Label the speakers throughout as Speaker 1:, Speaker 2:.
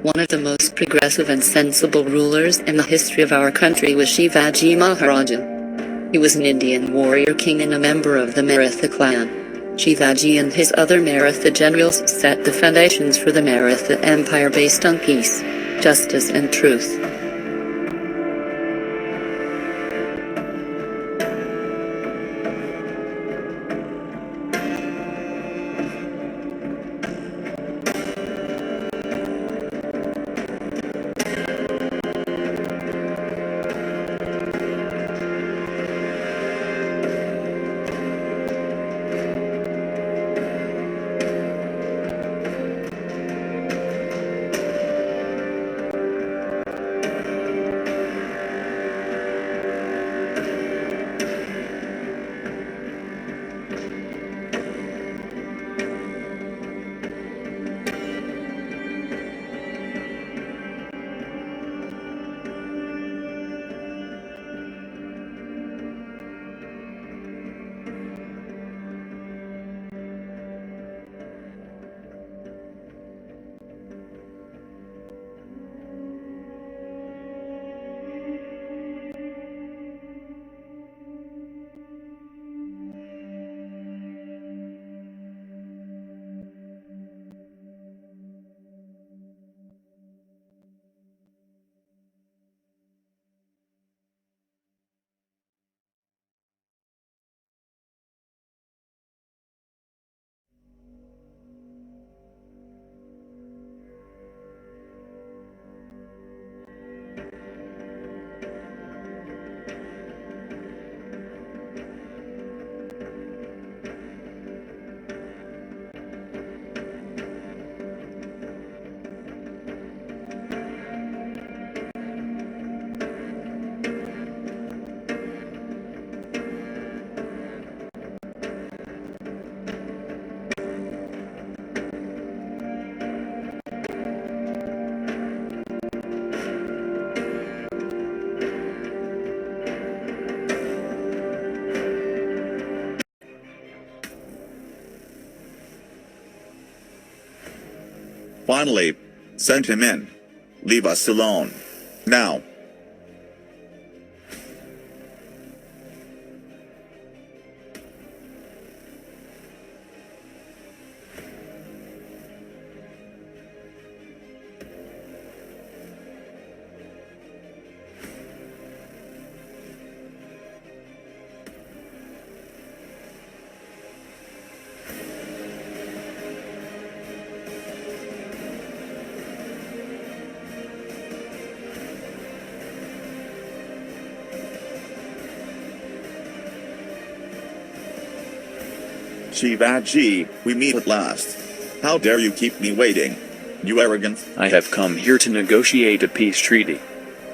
Speaker 1: One of the most progressive and sensible rulers in the history of our country was Shivaji Maharaja. He was an Indian warrior king and a member of the Maratha clan. Shivaji and his other Maratha generals set the foundations for the Maratha Empire based on peace, justice and truth.
Speaker 2: Finally, send him in. Leave us alone. Now. Shivaji, we meet at last. How dare you keep me waiting? You arrogant.
Speaker 3: I have come here to negotiate a peace treaty.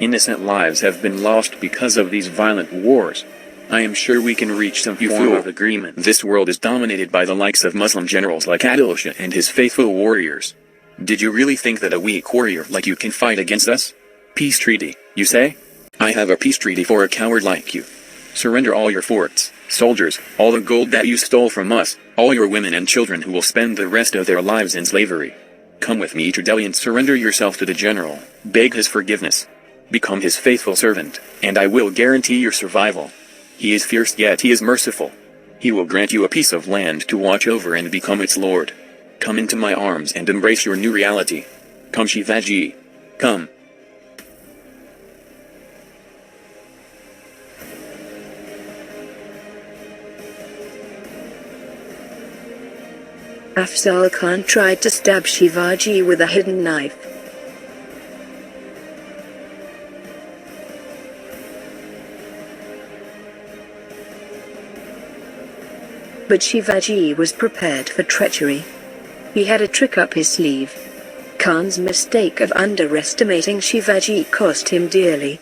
Speaker 3: Innocent lives have been lost because of these violent wars. I am sure we can reach some form of agreement. This world is dominated by the likes of Muslim generals like Adil Shah and his faithful warriors. Did you really think that a weak warrior like you can fight against us? Peace treaty, you say? I have a peace treaty for a coward like you. Surrender all your forts, soldiers, all the gold that you stole from us, all your women and children who will spend the rest of their lives in slavery. Come with me to Delhi and surrender yourself to the general, beg his forgiveness. Become his faithful servant, and I will guarantee your survival. He is fierce yet he is merciful. He will grant you a piece of land to watch over and become its lord. Come into my arms and embrace your new reality. Come Shivaji. Come.
Speaker 4: Afzal Khan tried to stab Shivaji with a hidden knife. But Shivaji was prepared for treachery. He had a trick up his sleeve. Khan's mistake of underestimating Shivaji cost him dearly.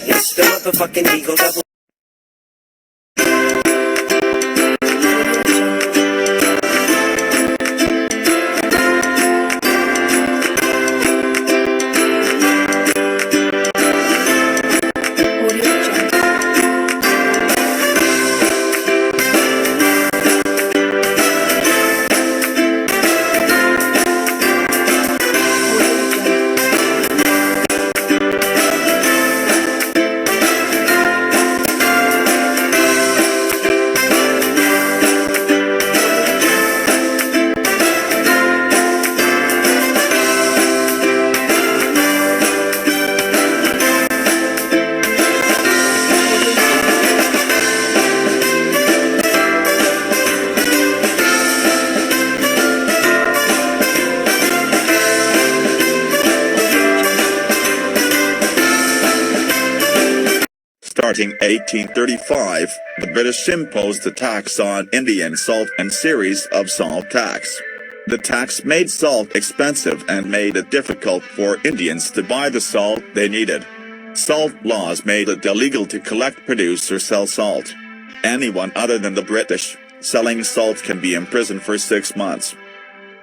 Speaker 5: It's the motherfucking Eagle Double.
Speaker 2: Starting 1835, the British imposed a tax on Indian salt and series of salt tax. The tax made salt expensive and made it difficult for Indians to buy the salt they needed. Salt laws made it illegal to collect, produce, or sell salt. Anyone other than the British selling salt can be imprisoned for 6 months.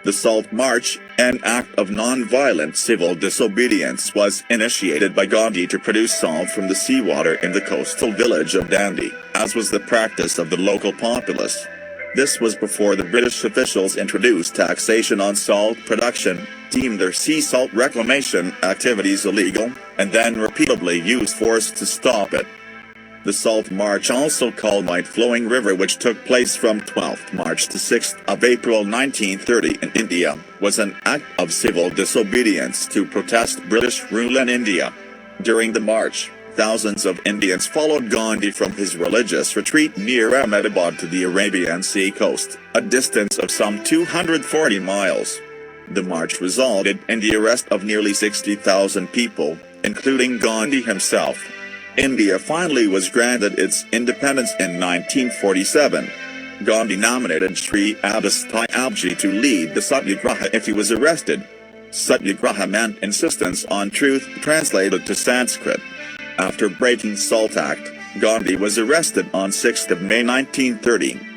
Speaker 2: The Salt March, an act of non-violent civil disobedience, was initiated by Gandhi to produce salt from the seawater in the coastal village of Dandi, as was the practice of the local populace. This was before the British officials introduced taxation on salt production, deemed their sea salt reclamation activities illegal, and then repeatedly used force to stop it. The Salt March, also called White Flowing River, which took place from 12th March to 6th of April 1930 in India, was an act of civil disobedience to protest British rule in India. During the march, thousands of Indians followed Gandhi from his religious retreat near Ahmedabad to the Arabian Sea coast, a distance of some 240 miles. The march resulted in the arrest of nearly 60,000 people, including Gandhi himself. India finally was granted its independence in 1947. Gandhi nominated Sri Abhastai Abji to lead the Satyagraha if he was arrested. Satyagraha meant insistence on truth, translated to Sanskrit. After breaking SALT Act, Gandhi was arrested on 6th of May 1930.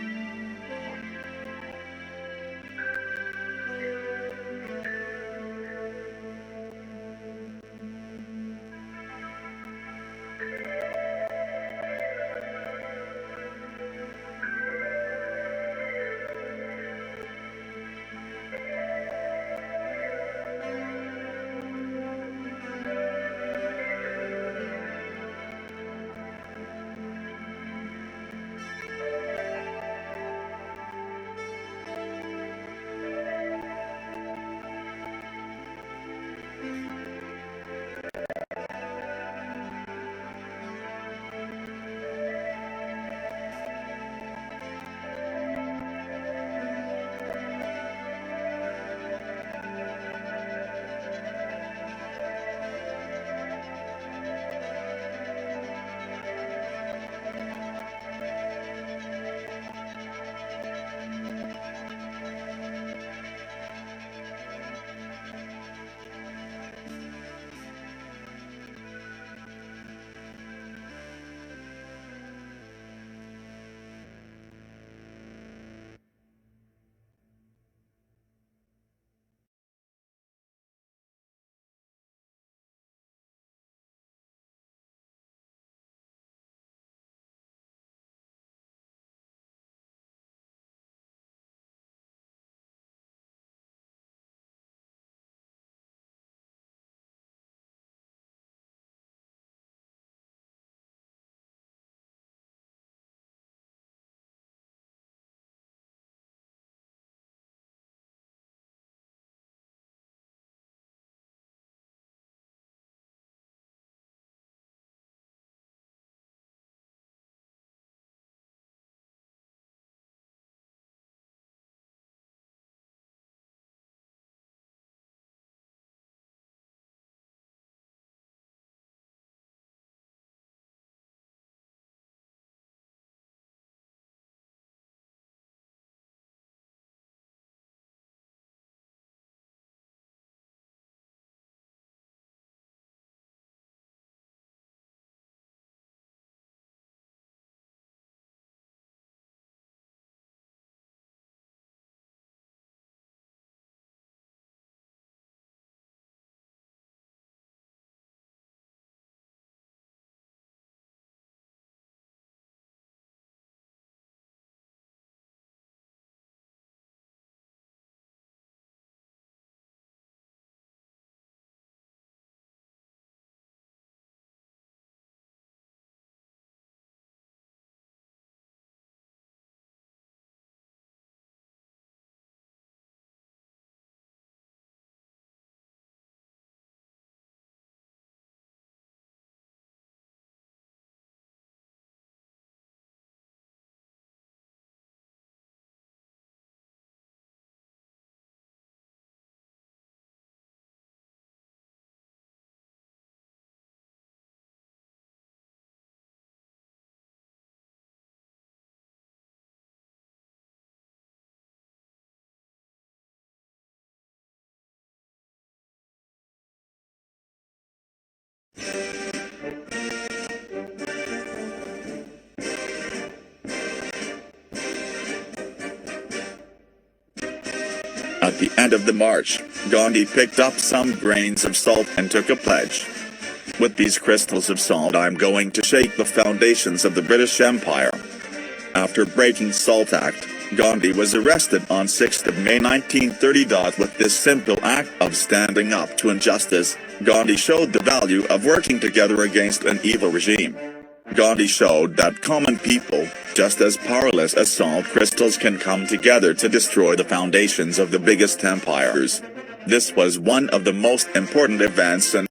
Speaker 2: At the end of the march, Gandhi picked up some grains of salt and took a pledge. With these crystals of salt, I'm going to shake the foundations of the British Empire. After breaking SALT Act, Gandhi was arrested on 6th of May 1930. With this simple act of standing up to injustice, Gandhi showed the value of working together against an evil regime. Gandhi showed that common people, just as powerless as salt crystals, can come together to destroy the foundations of the biggest empires. This was one of the most important events and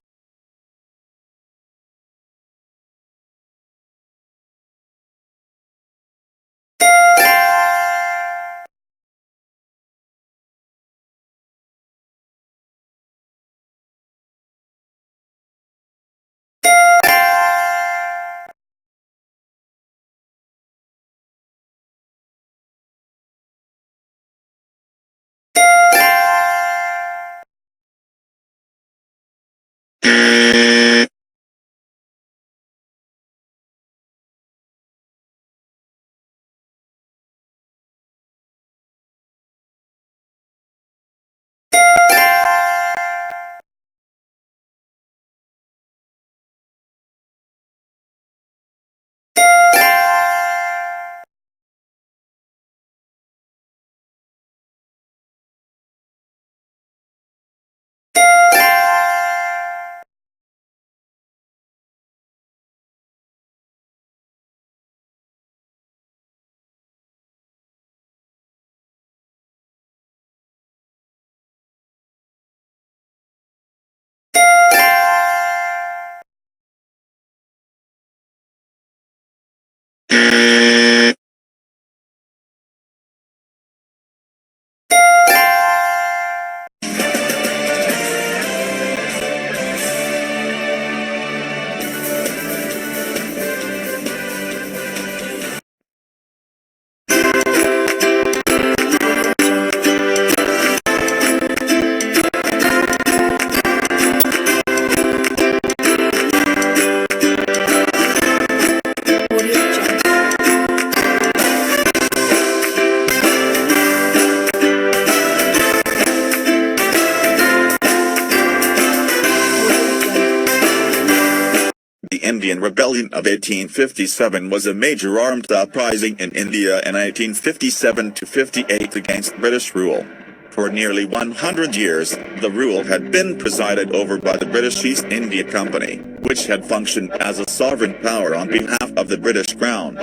Speaker 2: The Indian Rebellion of 1857 was a major armed uprising in India in 1857–58 against British rule. For nearly 100 years, the rule had been presided over by the British East India Company, which had functioned as a sovereign power on behalf of the British Crown.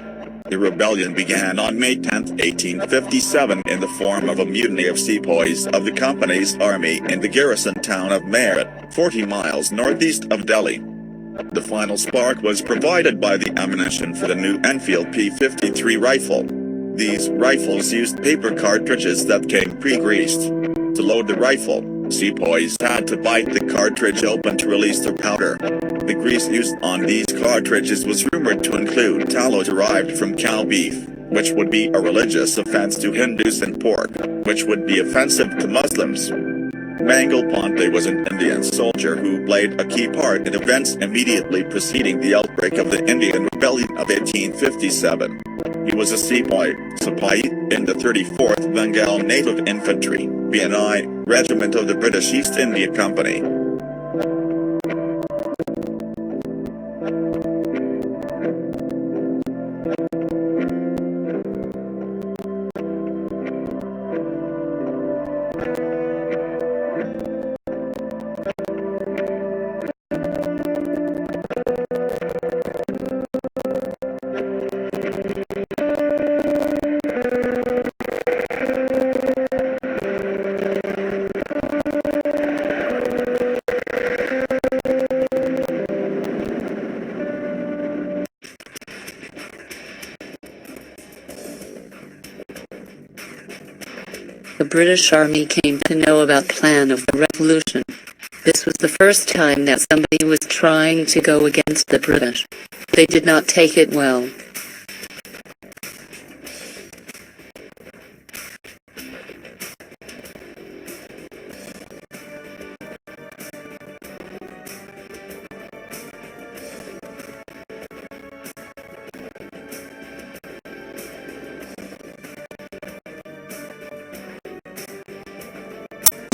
Speaker 2: The rebellion began on May 10, 1857 in the form of a mutiny of sepoys of the company's army in the garrison town of Meerut, 40 miles northeast of Delhi. The final spark was provided by the ammunition for the new Enfield P-53 rifle. These rifles used paper cartridges that came pre-greased. To load the rifle, sepoys had to bite the cartridge open to release the powder. The grease used on these cartridges was rumored to include tallow derived from cow beef, which would be a religious offense to Hindus, and pork, which would be offensive to Muslims. Mangal Ponte was an Indian soldier who played a key part in events immediately preceding the outbreak of the Indian Rebellion of 1857. He was a sepoy in the 34th Bengal Native Infantry (BNI) Regiment of the British East India Company.
Speaker 1: The British Army came to know about the plan of the revolution. This was the first time that somebody was trying to go against the British. They did not take it well.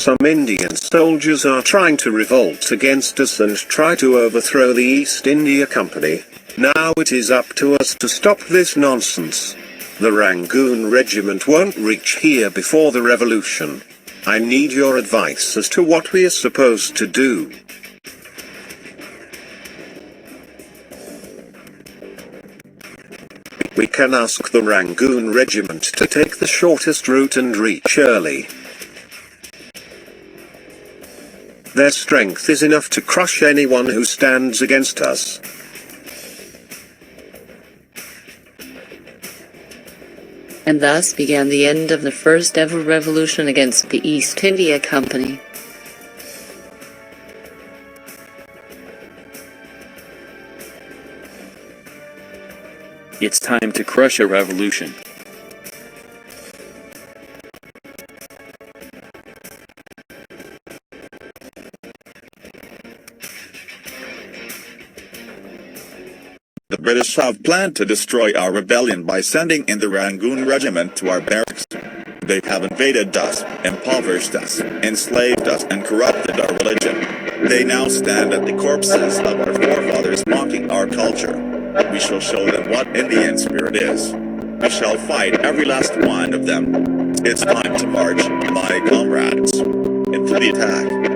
Speaker 6: Some Indian soldiers are trying to revolt against us and try to overthrow the East India Company. Now it is up to us to stop this nonsense. The Rangoon Regiment won't reach here before the revolution. I need your advice as to what we are supposed to do. We can ask the Rangoon Regiment to take the shortest route and reach early. Their strength is enough to crush anyone who stands against us.
Speaker 1: And thus began the end of the first ever revolution against the East India Company.
Speaker 3: It's time to crush a revolution.
Speaker 2: The British have planned to destroy our rebellion by sending in the Rangoon Regiment to our barracks. They have invaded us, impoverished us, enslaved us, and corrupted our religion. They now stand at the corpses of our forefathers mocking our culture. We shall show them what Indian spirit is. We shall fight every last one of them. It's time to march, my comrades, into the attack.